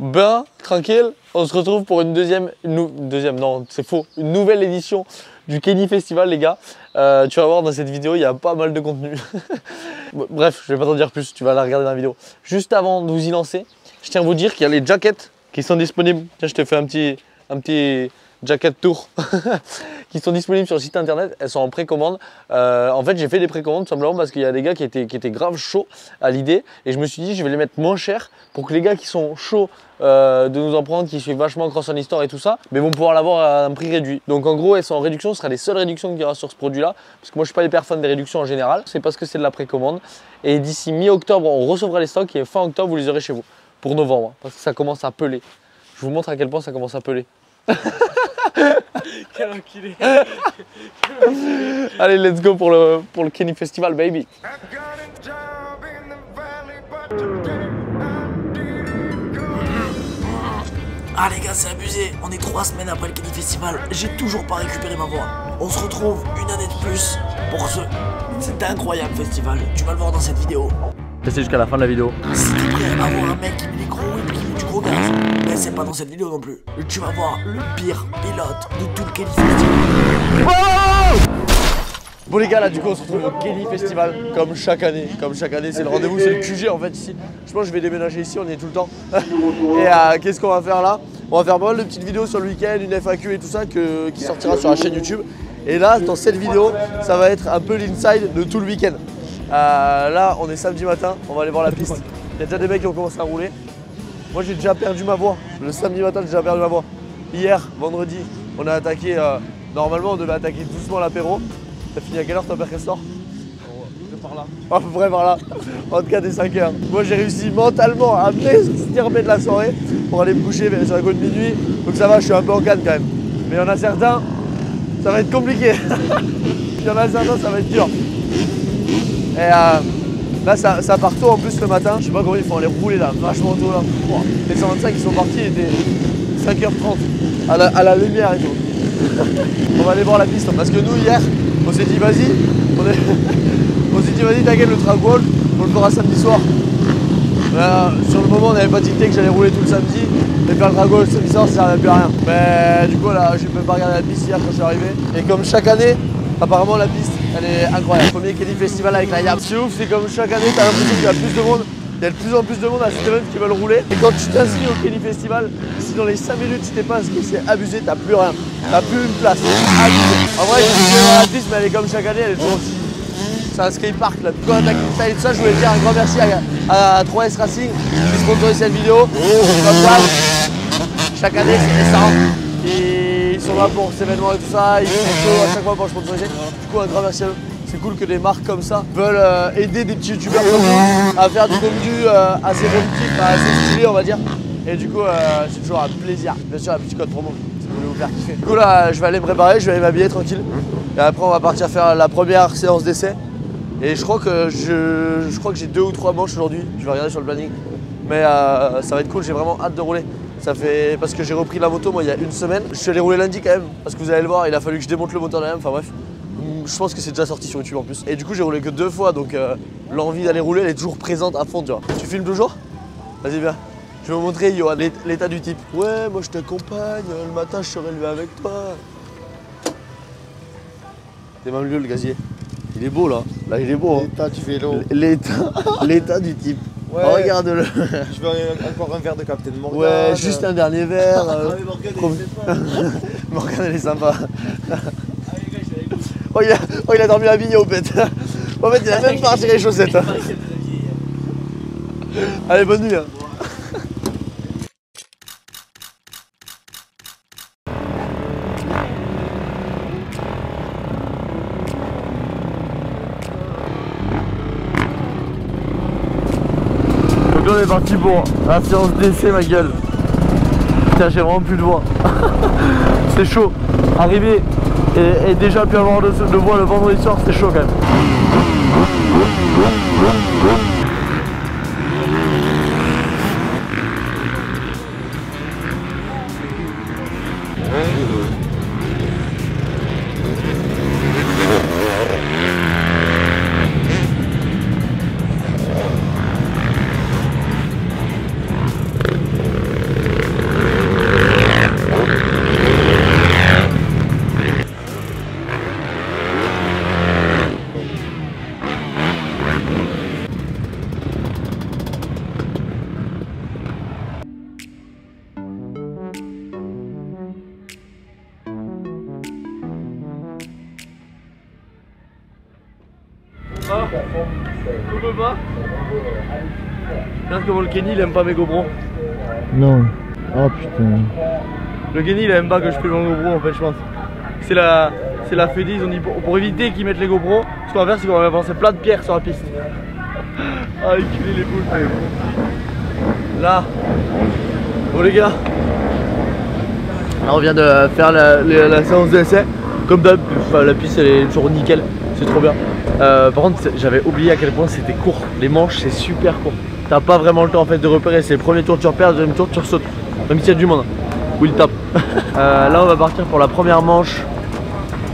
Ben, tranquille, on se retrouve pour une non, c'est faux, une nouvelle édition du Kenny Festival, les gars. Tu vas voir dans cette vidéo, il y a pas mal de contenu. Bref, je vais pas t'en dire plus, tu vas la regarder dans la vidéo. Juste avant de vous y lancer, je tiens à vous dire qu'il y a les jackets qui sont disponibles. Tiens, je te fais un petit jacket tour qui sont disponibles sur le site internet. Elles sont en précommande. En fait, j'ai fait des précommandes simplement parce qu'il y a des gars qui étaient grave chauds à l'idée et je me suis dit je vais les mettre moins cher pour que les gars qui sont chauds de nous en prendre, qui suivent vachement Cross on Histoire et tout ça, mais vont pouvoir l'avoir à un prix réduit. Donc en gros, elles sont en réduction. Ce sera les seules réductions qu'il y aura sur ce produit-là parce que moi je suis pas hyper fan des réductions en général. C'est parce que c'est de la précommande et d'ici mi-octobre, on recevra les stocks et fin octobre, vous les aurez chez vous pour novembre parce que ça commence à peler. Je vous montre à quel point ça commence à peler. Quel enculé. Allez, let's go pour le Kenny Festival, baby. Ah les gars, c'est abusé. On est 3 semaines après le Kenny Festival. J'ai toujours pas récupéré ma voix. On se retrouve une année de plus pour cet incroyable festival. Tu vas le voir dans cette vidéo. Restez jusqu'à la fin de la vidéo. Si t'es prêt à avoir un mec qui met des gros whips, qui met du gros gaz, mais c'est pas dans cette vidéo non plus. Tu vas voir le pire pilote de tout le Kenny Festival. Oh bon les gars, là du coup on se retrouve au Kenny Festival comme chaque année. C'est le rendez-vous, c'est le QG en fait ici. Je pense que je vais déménager ici, on y est tout le temps. Et qu'est-ce qu'on va faire là? On va faire pas mal de petites vidéos sur le week-end, une FAQ et tout ça qui sortira sur la chaîne YouTube. Et là, dans cette vidéo, ça va être un peu l'inside de tout le week-end. Là, on est samedi matin, on va aller voir la piste. Il y a déjà des mecs qui ont commencé à rouler. Moi, j'ai déjà perdu ma voix. Le samedi matin, j'ai déjà perdu ma voix. Hier, vendredi, on a attaqué. Normalement, on devait attaquer doucement l'apéro. T'as fini à quelle heure, toi, Père Castor? Par là. À peu près par là. En tout cas, des 5 heures. Moi, j'ai réussi mentalement à m'extirper de la soirée pour aller me coucher sur la côte de minuit. Donc, ça va, je suis un peu en canne quand même. Mais il y en a certains, ça va être compliqué. Il y en a certains, ça va être dur. Et là, ça part tôt en plus le matin. Je sais pas comment ils font aller rouler là, vachement tôt là. Wow. Les 125 ils sont partis, il était 5h30 à la lumière et tout. On va aller voir la piste parce que nous hier, on s'est dit vas-y, on s'est dit vas-y t'inquiète le track walk, on le fera samedi soir. Sur le moment on n'avait pas tilté que j'allais rouler tout le samedi et faire le track walk samedi soir ça servait plus à rien. Mais du coup là j'ai même pas regardé la piste hier quand je suis arrivé. Et comme chaque année, apparemment la piste elle est incroyable. Premier Kenny Festival avec la YAP. C'est ouf, c'est comme chaque année t'as l'impression qu'il y a plus de monde. Il y a de plus en plus de monde à cet event qui veulent rouler. Et quand tu t'inscris au Kenny Festival, si dans les 5 minutes si t'es pas inscrit, c'est abusé, t'as plus rien. T'as plus une place. Abusé. En vrai, je vais voir la piste, mais elle est comme chaque année, elle est toujours aussi. C'est un skatepark là. Quand on attaque tout ça, je voulais dire un grand merci à 3S Racing qui sponsorise cette vidéo. Comme ça, chaque année c'est récent. Et ils sont là pour cet événement et tout ça. Ils sont chauds à chaque fois pour sponsoriser. Du coup, un grand merci à eux. C'est cool que des marques comme ça veulent aider des petits youtubeurs comme nous à faire du contenu assez productif, assez stylé on va dire. Et du coup c'est toujours un plaisir. Bien sûr un petit code promo si vous voulez vous faire kiffer. Du coup là je vais aller me préparer, je vais aller m'habiller tranquille. Et après on va partir faire la première séance d'essai. Et je crois que j'ai 2 ou 3 manches aujourd'hui. Je vais regarder sur le planning. Mais ça va être cool, j'ai vraiment hâte de rouler. Ça fait parce que j'ai repris la moto moi il y a une semaine. Je suis allé rouler lundi quand même parce que vous allez le voir, il a fallu que je démonte le moteur de la même, enfin bref. Je pense que c'est déjà sorti sur YouTube en plus. Et du coup j'ai roulé que 2 fois donc l'envie d'aller rouler elle est toujours présente à fond tu vois. Tu filmes toujours? Vas-y viens. Je vais vous montrer Johan l'état du type. Ouais moi je t'accompagne, le matin je serai levé avec toi. T'es même mieux le gazier. Il est beau là. Là il est beau. L'état du vélo. L'état du type. Ouais. Oh, regarde-le. Je veux encore un verre de Captain Morgan. Ouais juste un dernier verre. Morgan, Morgan elle est sympa. Oh il a dormi habillé au bête. En fait il a même pas retiré les chaussettes. Allez bonne nuit. Donc là on est parti pour la séance d'essai ma gueule. Putain j'ai vraiment plus de voix. C'est chaud. Arrivé et déjà plus avoir de voix le vendredi soir c'était chaud quand même. On peut pas. Regarde comment le Kenny il aime pas mes GoPros. Non. Oh putain. Le Kenny il aime pas que je filme en GoPro en fait je pense. C'est la Fédé, ils ont dit pour éviter qu'ils mettent les GoPros, ce qu'on va faire c'est qu'on va balancer plein de pierres sur la piste. Ah éculer les boules. Là. Bon les gars. Là on vient de faire la séance d'essai. Comme d'hab, la piste elle est toujours nickel, c'est trop bien. Par contre j'avais oublié à quel point c'était court. Les manches c'est super court. T'as pas vraiment le temps en fait de repérer, c'est le premier tour tu repères, le deuxième tour tu ressautes. Même s'il y a du monde. Où il tape. Là on va partir pour la première manche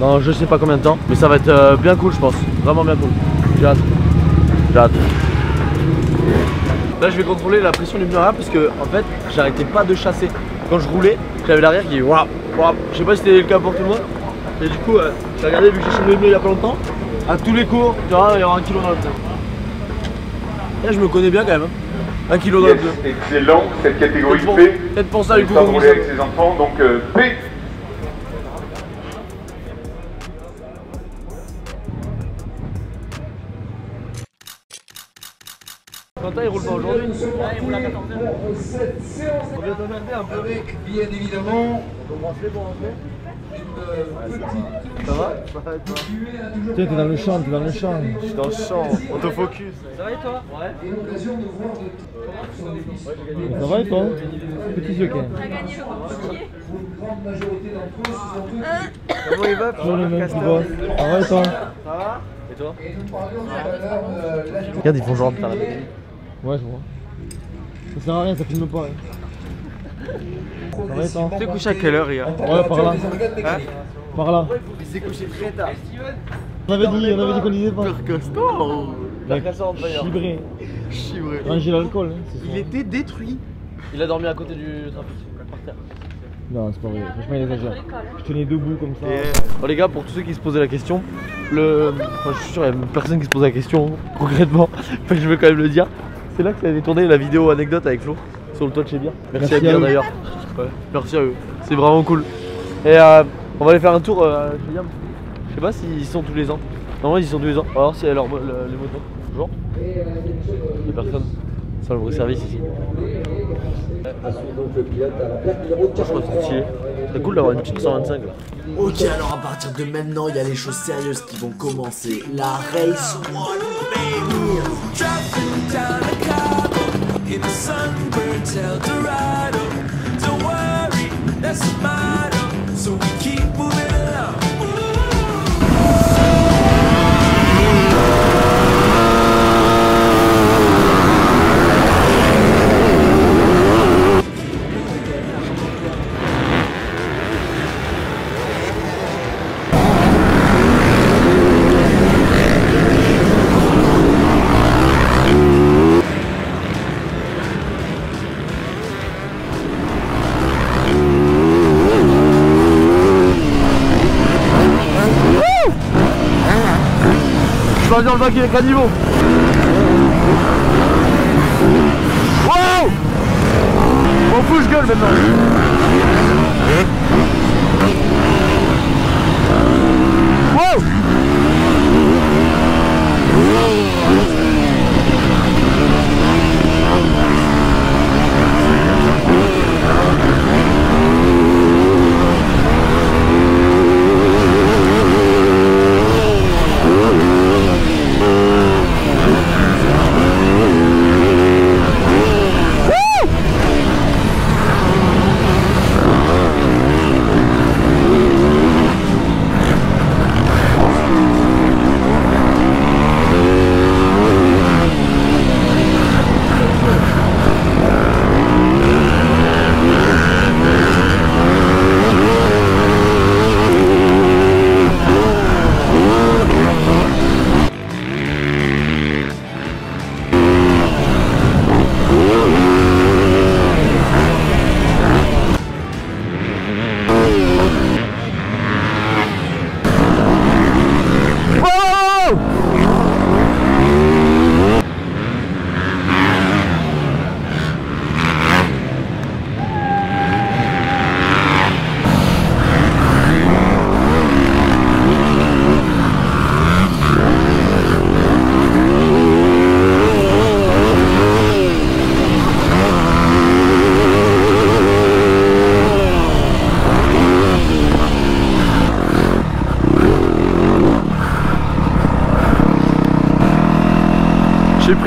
dans je sais pas combien de temps. Mais ça va être bien cool je pense. Vraiment bien cool. J'ai hâte. J'ai hâte. Là je vais contrôler la pression du pneu arrière parce que en fait j'arrêtais pas de chasser. Quand je roulais, j'avais l'arrière qui wouah, wouah. Je sais pas si c'était le cas pour tout le monde. Et du coup j'ai regardé vu que j'ai changé de pneu il y a pas longtemps. À tous les cours, tu vois, il y aura 1 kg dans le pneu. Là je me connais bien quand même. 1 kg dans le pneu. Excellent, cette catégorie P. Peut-être pour ça du coup. On va rouler avec ses enfants, donc P. Quentin il roule pas aujourd'hui. Il roule à 14h. On vient t'emmerder un peu. Avec bien évidemment Ça va? Tiens, t'es dans le champ, t'es dans le champ. Je suis dans le champ, autofocus. Ça va et toi? Ouais. l'occasion de voir de son défis. Ça va et toi? Petit yeux quand même. On a gagné le bouclier. Pour une grande majorité d'entre eux, ce sont eux Comment il va? Toujours le même qui bosse. Ça va et toi? Ça va? Et toi? et nous parlions tout à l'heure de la Regarde, ils font genre de faire la télé. Ouais, je vois. Ça sert à rien, ça filme pas. Hein. Ça va et toi? Tu t'es couché à quelle heure, Ria? Ouais, par là. Hein? Par là. Il s'est couché très tard. On avait dit qu'on disait pas. Costaud. Mec, chibré. Chibré. Ranger l'alcool. Hein, c'est ça. Il était détruit. Il a dormi à côté du trafic, par terre. Non, c'est pas vrai. Franchement, il exagère. Je tenais debout comme ça. Bon les gars, pour tous ceux qui se posaient la question, je suis sûr qu'il y a personne qui se pose la question concrètement, mais je vais quand même le dire. C'est là que ça avait tourné la vidéo anecdote avec Flo sur le toit de chez Bière. Merci à Bière d'ailleurs. Ouais, merci à eux, c'est vraiment cool. Et on va aller faire un tour chez Bière. Je sais pas s'ils y sont tous les ans. Normalement ils y sont tous les ans. On va voir s'il y a les motos. Bonjour. Il n'y a personne. C'est le vrai service ici. Franchement c'est stylé. C'est cool d'avoir une petite 125 là. Ok, alors à partir de maintenant, il y a les choses sérieuses qui vont commencer. La race one, baby. Driving down a Cabo in a sunburned Eldorado. Don't worry, that's the motto. So we keep moving along. Je vais dans le bac avec un niveau. Wow! On fout, je gueule maintenant. Wow!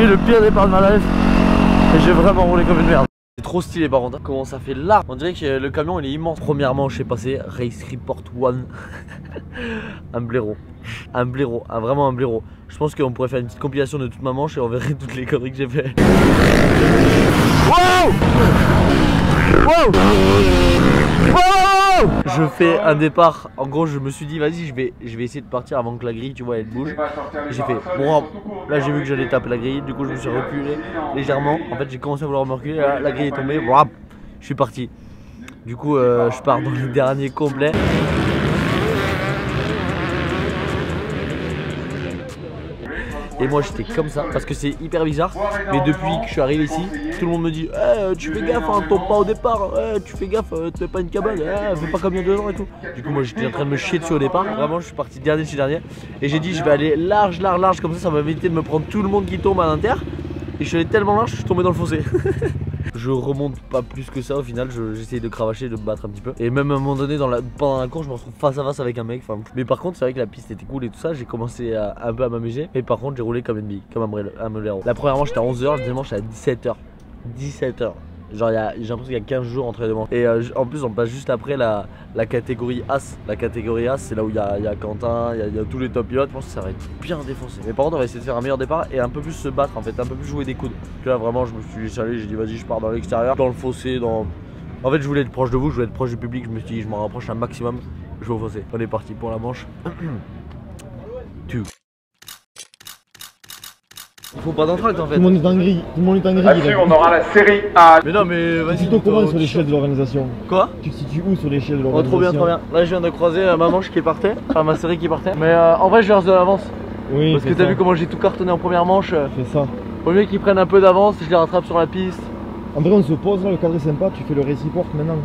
pris le pire départ de ma life et j'ai vraiment roulé comme une merde. C'est trop stylé par contre. Comment ça fait là? On dirait que le camion il est immense. Premièrement, je sais passer Race Report 1. Un blaireau. Un blaireau, vraiment un blaireau. Je pense qu'on pourrait faire une petite compilation de toute ma manche et on verrait toutes les conneries que j'ai fait. Wow! Wow! Wow! Je fais un départ. En gros, je me suis dit, vas-y, je vais essayer de partir avant que la grille, tu vois, elle bouge. J'ai fait, bon, là j'ai vu que j'allais taper la grille, du coup je me suis reculé légèrement. En fait, j'ai commencé à vouloir me reculer, là, la grille est tombée, voilà, je suis parti. Du coup, je pars dans les derniers complets. Et moi j'étais comme ça parce que c'est hyper bizarre. Mais depuis que je suis arrivé ici, tout le monde me dit tu fais gaffe, hein, tombe pas au départ, tu fais gaffe, te fais pas une cabane, fais pas comme il y a 2 ans et tout. Du coup moi j'étais en train de me chier dessus au départ. Vraiment je suis parti dernier chez dernier. Et j'ai dit je vais aller large, comme ça va m'éviter de me prendre tout le monde qui tombe à l'inter. Et je suis allé tellement large que je suis tombé dans le fossé. Je remonte pas plus que ça au final, j'essaye de cravacher, de me battre un petit peu. Et même à un moment donné pendant la course je me retrouve face à face avec un mec. Mais par contre c'est vrai que la piste était cool et tout ça, j'ai commencé un peu à m'amuser. Mais par contre j'ai roulé comme une bille, comme un blaireau. La première manche j'étais à 11h, la deuxième manche j'étais à 17h. 17h. Genre j'ai l'impression qu'il y a 15 jours entre les deux manches. Et en plus on passe juste après la catégorie As. La catégorie As c'est là où il y a Quentin, il y a tous les top pilotes. Je pense que ça va être bien défoncé. Mais par contre on va essayer de faire un meilleur départ et un peu plus se battre en fait, un peu plus jouer des coudes. Parce que là vraiment je me suis salé, j'ai dit vas-y je pars dans l'extérieur, dans le fossé, En fait je voulais être proche de vous, je voulais être proche du public, je me suis dit je m'en rapproche un maximum, je vais au fossé. On est parti pour la manche. Il faut pas d'entracte en fait. Tout le monde est en grille. Tout le monde est en grille. Là-dessus, on aura la série A. Mais non, mais vas-y. Tu te situes comment sur l'échelle de l'organisation? Quoi? Tu te situes où sur l'échelle de Oh, l'organisation? trop bien, trop bien. Là, je viens de croiser ma manche qui partait. Enfin, ma série qui partait. Mais en vrai, je leur de l'avance. Oui. Parce que t'as vu comment j'ai tout cartonné en première manche. Fais ça. Au mieux qu'ils prennent un peu d'avance, je les rattrape sur la piste. En vrai, on se pose là, le cadre est sympa. Tu fais le race report maintenant.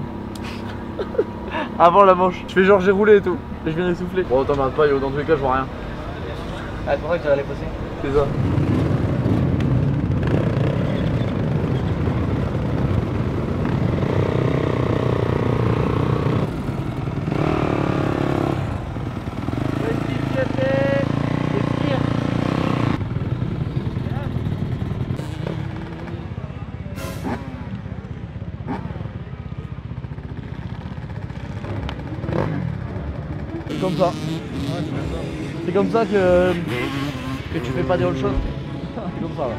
Avant la manche. Je fais genre j'ai roulé et tout. Et je viens d'essouffler. Bon, t'emmerdes pas, yo, dans tous les cas, je vois rien. Ah, c'est pour ça que j'allais passer. C'est ça. Comme ça. C'est comme ça que tu fais pas des autres choses. C'est comme ça là.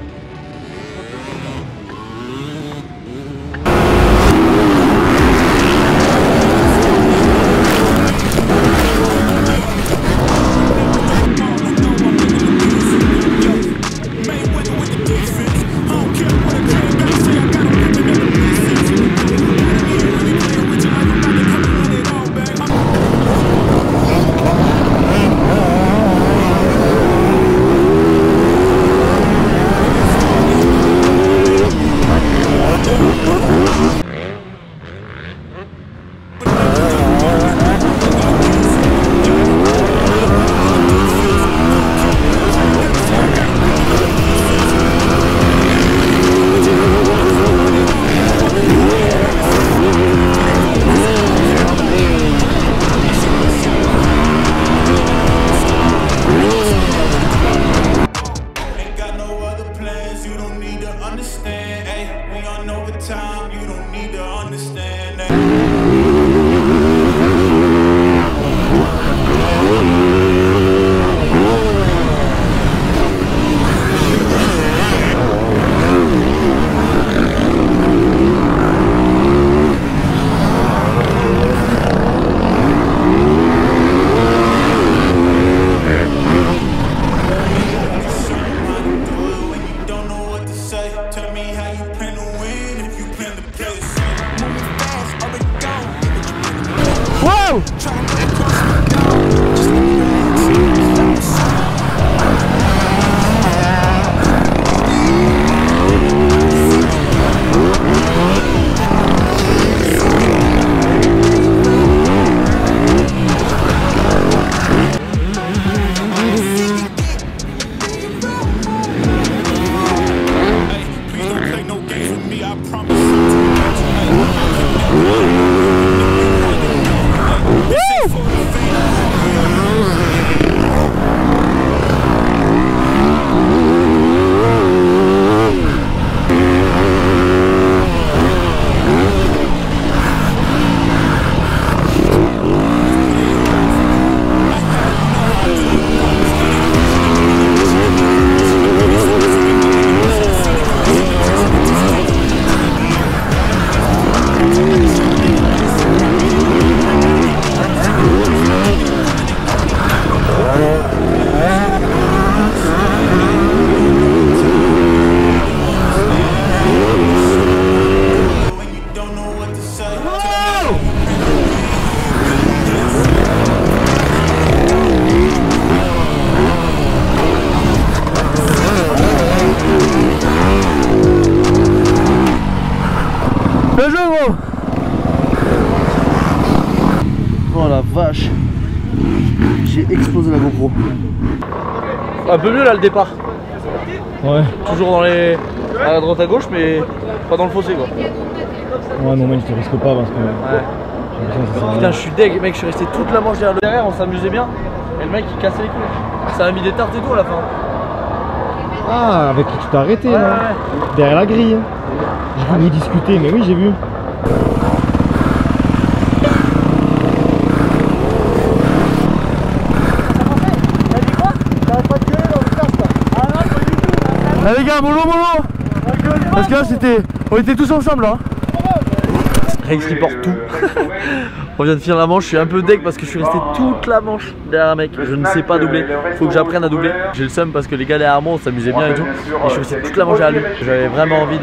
Bien joué gros. Oh la vache. J'ai explosé la GoPro. Un peu mieux là le départ. Ouais. Toujours dans les... à droite à gauche mais pas dans le fossé quoi. Ouais, non, mais je te risque pas parce que. Ouais. J'ai l'impression que ça sert à Putain rien. je suis deg mec, je suis resté toute la manche derrière, on s'amusait bien. Et le mec il cassait les couilles. Ça a mis des tartes et tout à la fin. Ah, avec qui tu t'es arrêté Ouais, là ouais. Derrière la grille. J'ai voulu discuter, mais oui, j'ai vu. Ah les gars, mollo. Parce que là c'était... on était tous ensemble là. Rex qui porte tout. On vient de finir la manche, je suis un peu deg parce que je suis resté toute la manche derrière un mec. Je ne sais pas doubler, faut que j'apprenne à doubler. J'ai le seum parce que les gars derrière moi on s'amusait bien et tout. Et je suis resté toute la manche derrière lui. J'avais vraiment envie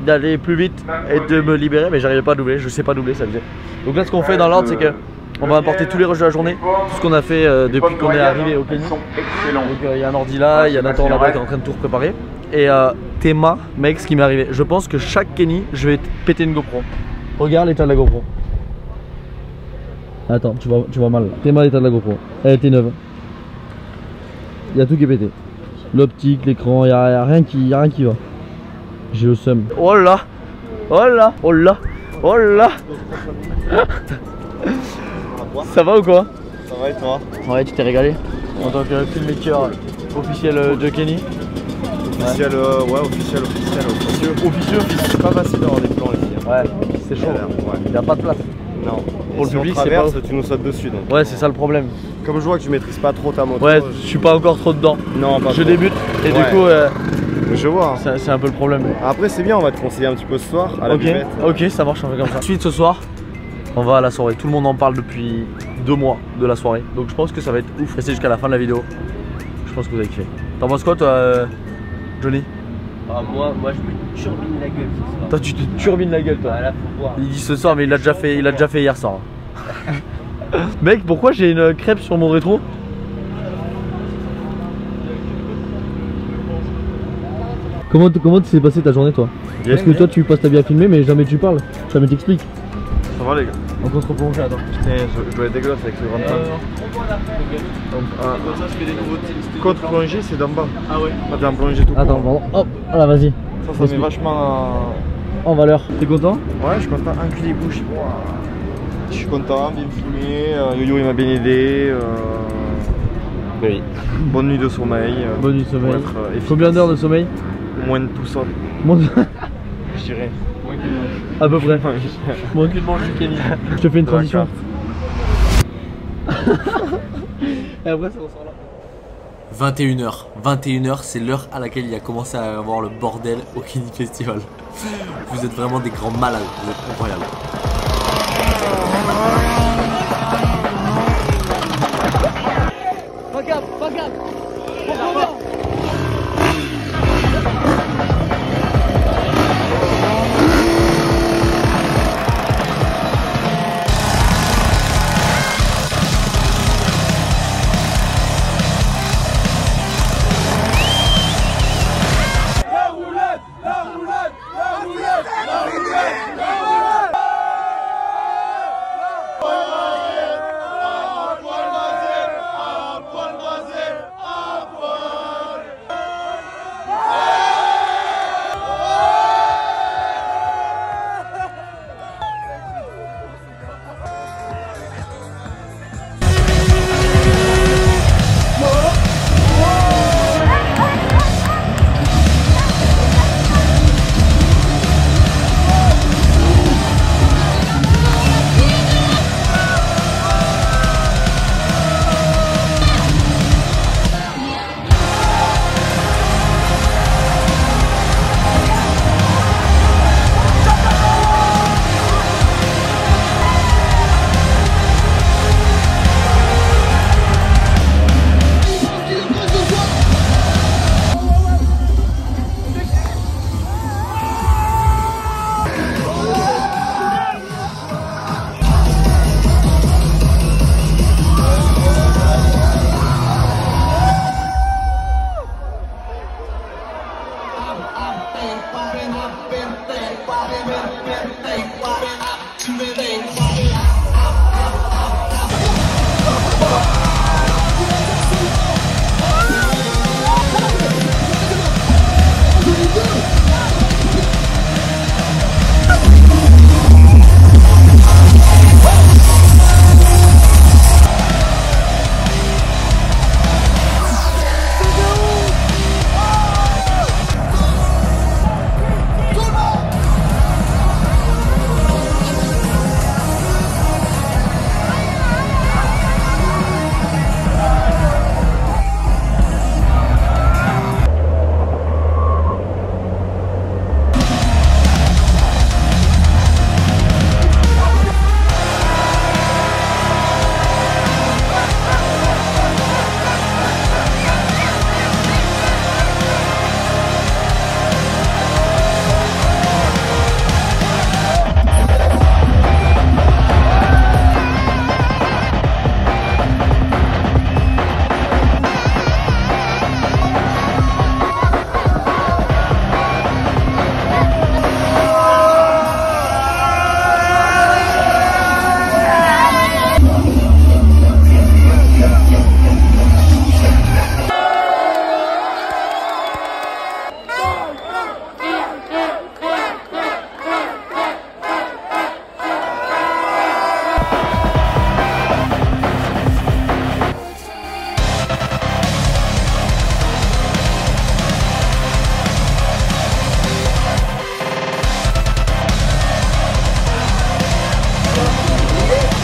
d'aller plus vite et de me libérer, mais j'arrivais pas à doubler, je sais pas doubler, ça faisait. Donc là ce qu'on fait dans l'ordre c'est que on va importer tous les rushs de la journée, tout ce qu'on a fait depuis qu'on est arrivé au Kenny. Donc il y a un ordi là, il y a Nathan là-bas qui est en train de tout préparer. Et Théma, mec, ce qui m'est arrivé, je pense que chaque Kenny, je vais péter une GoPro. Regarde l'état de la GoPro. Attends, tu vois mal là. Théma, l'état de la GoPro. Elle était neuve. Il y a tout qui est pété. L'optique, l'écran, il y a rien qui va. J'ai le seum. Oh là. Ça va ou quoi? Ça va et toi? Ouais, tu t'es régalé en tant que filmmaker officiel de Kenny. Officiel, ouais, officiel. Officieux. C'est pas facile d'avoir des plans les filles. Ouais, c'est chaud. Ouais. Il n'y a pas de place. Non. Pour le si public, on c'est traverse, pas... tu nous sautes dessus donc. Ouais, c'est ça le problème. Comme je vois que tu maîtrises pas trop ta moto. Ouais, je suis pas encore trop dedans. Non, pas Je trop. débute et du Ouais. coup, Je vois. c'est un peu le problème. Après c'est bien, on va te conseiller un petit peu ce soir à la Ok, buvette. ok, ça marche, on fait comme ça. Ensuite, ce soir, on va à la soirée. Tout le monde en parle depuis 2 mois de la soirée. Donc je pense que ça va être ouf. Restez jusqu'à la fin de la vidéo. Je pense que vous avez kiffé. T'en penses quoi toi, Johnny? Ah, moi je me turbine la gueule ce soir. Toi tu te turbines la gueule toi. Ah là faut voir. Il dit ce soir mais il l'a déjà fait hier soir. Mec, pourquoi j'ai une crêpe sur mon rétro? Comment s'est passée ta journée toi? Parce que toi tu passes ta vie à filmer mais jamais tu parles, jamais t'expliques. Ça va les gars? Donc on se replonge attends. Putain, je dois être dégueulasse avec ce grand plan. Contre plongée c'est d'en bas. Ah ouais. Pas t'es en plongée tout Attends, court. pardon. Hop, voilà vas-y. Ça met vachement En valeur. T'es content? Ouais, je suis content. Enculé bouche. Je suis content, bien filmé. Yo-Yo il m'a bien aidé. Oui. Bonne nuit de sommeil. Bonne nuit de sommeil. Pour être, efficace. Combien d'heures de sommeil? Moins de tout ça. Moins de... Je dirais. À peu près. Moins qu'une manche du Kenny. Je te fais une transition. Et après ça ressort là. 21h, c'est l'heure à laquelle il a commencé à avoir le bordel au Kenny Festival. Vous êtes vraiment des grands malades, vous êtes incroyables. Regarde.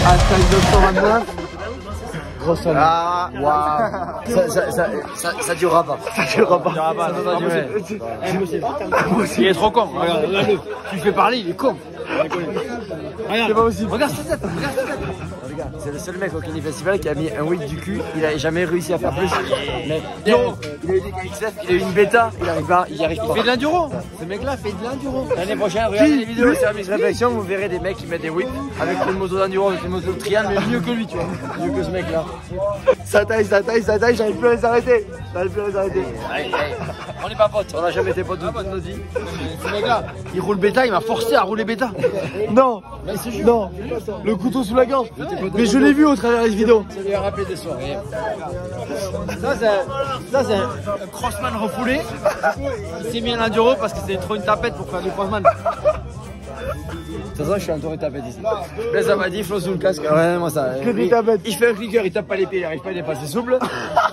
Hashtag 929. Grosse année. Ah, waouh. Ça durera pas. Ça durera pas. Ça doit pas durer. Il est trop con. Regarde, regarde-le. Tu fais parler, il est con. C'est pas possible. Regarde cette tête. Regarde cette tête. Regarde, c'est le seul mec au Kenny Festival qui a mis un whip du cul. Il a jamais réussi à faire plus. Mais Non. il a eu des KXF, il a eu une bêta. Il arrive pas. Il fait de l'enduro. Ce mec-là fait de l'enduro. L'année prochaine, regardez les vidéos sur Miss Réflexion, vous verrez des mecs qui mettent des whips avec une moto d'enduro, avec une moto de trial, mais mieux que lui, tu vois. Mieux que ce mec-là. Ça taille, j'arrive plus à les arrêter. J'arrive plus à les arrêter. On n'est pas potes. On n'a jamais été potes de nos vies. Ce mec-là, il roule bêta, il m'a forcé à rouler bêta. Non, non, le couteau sous la gorge. Mais je l'ai vu au travers des vidéos. Ça lui a rappelé des soirées. Ça, c'est un crossman refoulé. Il s'est mis à l'enduro parce que c'est trop une tapette pour faire du crossman. De toute façon, je suis entouré de tapettes ici. Là, ça m'a dit, Flo sous le casque. Ouais, moi ça. Que des tapettes. Il fait un clicker, il tape pas les pieds, il arrive pas, il est pas assez souple.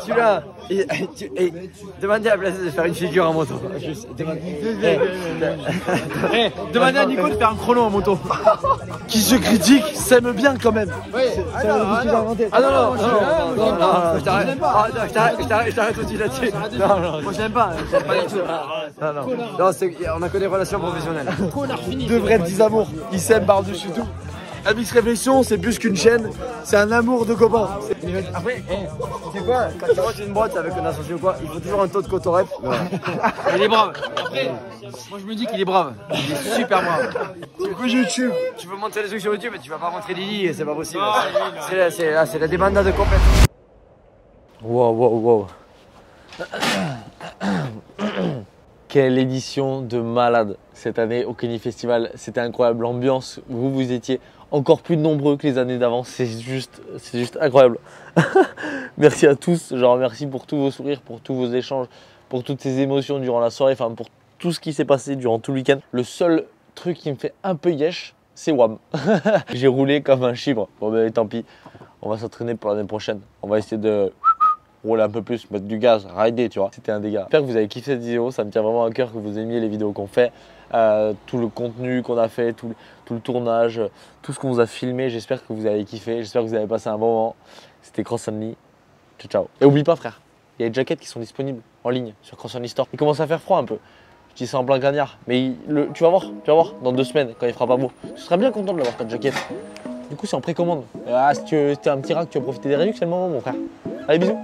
Celui-là, demandez à Blaise de faire une figure en moto. Juste, Demandez à Nico de faire un chrono en moto. Qui se critique s'aime bien quand même. Ah non, je t'arrête tout de suite là-dessus. Non, Moi, je l'aime pas. Je l'aime pas du tout. non, on a que des relations professionnelles. Deux vrais petits amours. Ils s'aiment par-dessus tout. La Miss Réflexion, c'est plus qu'une chaîne, c'est un amour de copains. Après, c'est quoi, quand tu rentres une boîte avec un associé ou quoi, il faut toujours un taux de cotorep. Il est brave. Après, moi, je me dis qu'il est brave. Il est super brave. Du coup, YouTube. Tu peux montrer les trucs sur YouTube, mais tu vas pas montrer Lily, c'est pas possible. C'est la débandade de complète. Wow. Quelle édition de malade cette année au Kenny Festival. C'était incroyable, l'ambiance, vous étiez encore plus nombreux que les années d'avant, c'est juste incroyable. Merci à tous, je remercie pour tous vos sourires, pour tous vos échanges, pour toutes ces émotions durant la soirée, enfin pour tout ce qui s'est passé durant tout le week-end. Le seul truc qui me fait un peu yesh, c'est WAM. J'ai roulé comme un chibre. Bon ben tant pis, on va s'entraîner pour l'année prochaine. On va essayer de rouler un peu plus, mettre du gaz, rider, tu vois. C'était un dégât. J'espère que vous avez kiffé cette vidéo, ça me tient vraiment à cœur que vous aimiez les vidéos qu'on fait, tout le contenu qu'on a fait, tout le tournage, tout ce qu'on vous a filmé. J'espère que vous avez kiffé, j'espère que vous avez passé un bon moment. C'était Cross Only. Ciao, ciao. Et oublie pas frère, il y a des jackets qui sont disponibles en ligne sur Cross Only Store. Il commence à faire froid un peu. Je dis ça en plein cagnard, mais tu vas voir, dans 2 semaines, quand il fera pas beau. Tu seras bien content de l'avoir ta jaquette. Du coup, c'est en précommande. Ah, si tu es un petit rack, tu vas profiter des réductions, c'est le moment, mon frère. Allez, bisous.